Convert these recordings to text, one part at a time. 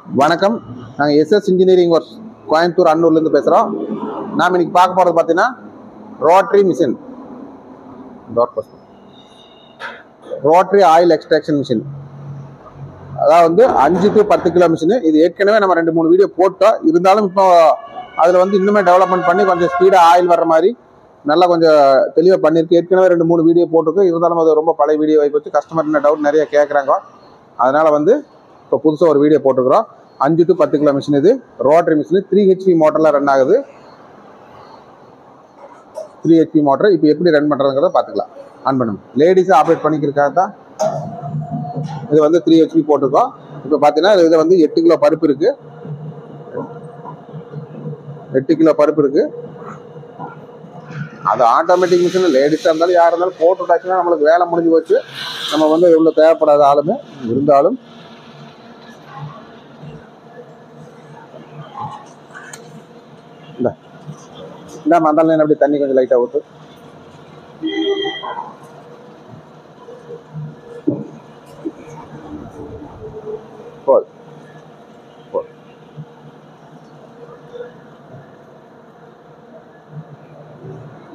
வணக்கம். நாங்கள் SS engineering works Coimbatore அன்னூர்லேருந்து பேசுகிறோம். நாம் இன்னைக்கு பார்க்க போகிறது பார்த்தீங்கன்னா rotary machine, rotary oil extraction machine. அதாவது வந்து 5 to 10 கிலோ மிஷின். இது ஏற்கனவே நம்ம 2-3 வீடியோ போட்டோம். இருந்தாலும் இப்போ அதில் வந்து இன்னுமே டெவலப்மெண்ட் பண்ணி கொஞ்சம் ஸ்பீடாக ஆயில் வர்ற மாதிரி நல்லா கொஞ்சம் தெளிவாக பண்ணியிருக்கு. ஏற்கனவே 2-3 வீடியோ போட்டிருக்கு. இருந்தாலும் அது ரொம்ப பழைய வீடியோ ஆகி போச்சு. கஸ்டமர் என்ன டவுட் நிறைய கேட்குறாங்க. அதனால் வந்து இப்போ புதுசாக ஒரு வீடியோ போட்டுக்கிறோம். 5 to 10 கிலோ மிஷின். இது ரோட்டரி மிஷின் 3 HP மோட்டரில் ரன் ஆகுது. 3 HP மோட்டர் இப்போ எப்படி ரன் பண்ணுறதுங்கிறத பார்த்துக்கலாம். ஆன் பண்ணுங்க. லேடிஸை ஆப்ரேட் பண்ணிக்கிறதுக்காக தான் இது வந்து 3 HP போட்டிருக்கோம். இப்போ பார்த்தீங்கன்னா இதில் வந்து 8 கிலோ பருப்பு இருக்குது. 8 கிலோ பருப்பு இருக்குது. அது ஆட்டோமேட்டிக் மிஷின். லேடிஸாக இருந்தாலும் யாராக இருந்தாலும் போட்டுட்டாச்சுன்னா நம்மளுக்கு வேலை முடிஞ்சு போச்சு. நம்ம வந்து இவ்வளோ தேவைப்படாத ஆளுமே இருந்தாலும் இந்த மந்தால அப்படி தண்ணி கொஞ்சம் லைட்டாக ஊற்று.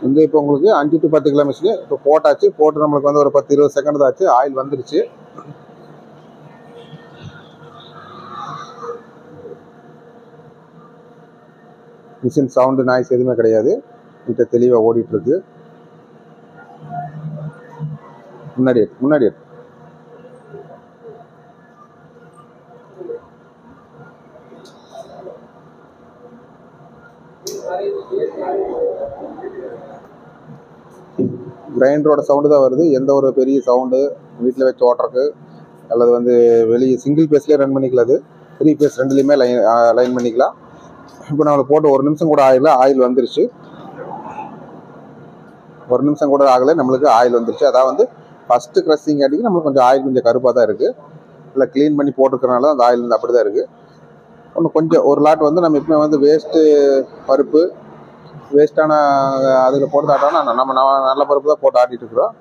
வந்து இப்போ உங்களுக்கு 5 to 10 கிலோ மிஷின் இப்போ போட்டாச்சு. போட்டு நம்மளுக்கு வந்து ஒரு 10-20 செகண்ட் தான் ஆச்சு. ஆயில் வந்துருச்சு. மிஷின் சவுண்டு நாய்ஸ் எதுவுமே கிடையாது. இப்போ தெளிவாக ஓடிட்டு இருக்கு. முன்னாடி கிரைண்டரோட சவுண்டு தான் வருது. எந்த ஒரு பெரிய சவுண்டு வீட்டில் வச்சு ஓட்டுறக்கு அல்லது வந்து வெளியே சிங்கிள் பேஸ்லேயே ரன் பண்ணிக்கலாம். அது 3 பேஸ் ரெண்டுலேயுமே லைன் பண்ணிக்கலாம். இப்போ நம்மளுக்கு போட்டு 1 நிமிஷம் கூட ஆயில் வந்துருச்சு. 1 நிமிஷம் கூட ஆகலை, நம்மளுக்கு ஆயில் வந்துருச்சு. அதாவது வந்து ஃபஸ்ட்டு க்ரஷிங் அடிக்கு நம்மளுக்கு கொஞ்சம் ஆயில் கொஞ்சம் கருப்பாக தான் இருக்குது. இல்லை க்ளீன் பண்ணி போட்டுக்கிறனால அந்த ஆயில் வந்து அப்படி தான் இருக்குது. ஒன்று கொஞ்சம் ஒரு லாட் வந்து நம்ம இப்போ வந்து வேஸ்ட்டு பருப்பு வேஸ்ட்டான அதில் போட்டு ஆட்டோம்னா நம்ம நல்ல பருப்பு தான் போட்டு ஆட்டிகிட்டு இருக்கிறோம்.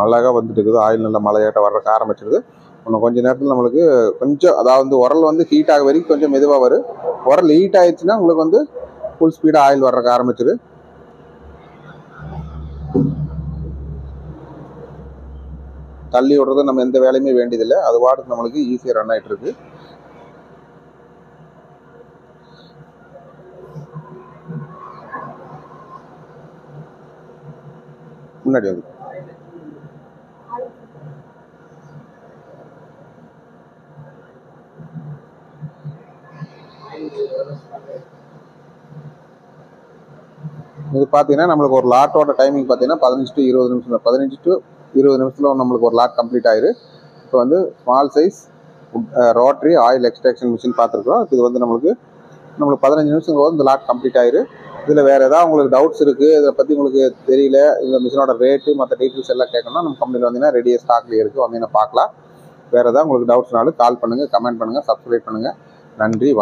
நல்லாக வந்துட்டு இருக்குது. ஆயில் நல்லா மலையாட்டம் வர்றதுக்கு ஆரம்பிச்சிருது. இன்னும் கொஞ்சம் நேரத்தில் நம்மளுக்கு கொஞ்சம் அதாவது உரல் வந்து ஹீட் ஆக வரைக்கும் கொஞ்சம் மெதுவாக வரும். உரல் ஹீட் ஆயிடுச்சுன்னா உங்களுக்கு வந்து ஃபுல் ஸ்பீடாக ஆயில் வர்றதுக்கு ஆரம்பிச்சிரு. தள்ளி விடுறது நம்ம எந்த வேலையுமே வேண்டியதில்லை. அது வாட்டுக்கு நம்மளுக்கு ஈஸியாக ரன் ஆகிட்டு இருக்கு. முன்னாடி வந்து இது பார்த்தீங்கன்னா நம்மளுக்கு ஒரு லாட்டோட டைமிங் பார்த்தீங்கன்னா 15 to 20 நிமிஷம். 15 to 20 நிமிஷத்தில் நம்மளுக்கு ஒரு லாட் கம்ப்ளீட் ஆயிரு. இப்போ வந்து small size rotary oil extraction machine பார்த்துருக்கோம். இது வந்து நம்மளுக்கு 15 நிமிஷம் போது இந்த லாட் கம்ப்ளீட் ஆயிரு. இதில் வேறு ஏதாவது உங்களுக்கு டவுட்ஸ் இருக்குது, இதை பற்றி உங்களுக்கு தெரியல, இந்த மிஷினோட ரேட்டு மற்ற டீட்டெயில்ஸ் எல்லாம் கேட்கணும்னா நம்ம கம்பெனியில் வந்தீங்கன்னா ரெடியாக ஸ்டாக்லேயே இருக்குது, வந்தீங்கன்னா பார்க்கலாம். வேறு ஏதாவது உங்களுக்கு டவுட்ஸ்னாலும் கால் பண்ணுங்கள், கமெண்ட் பண்ணுங்கள், சப்ஸ்கிரைப் பண்ணுங்கள். நன்றி.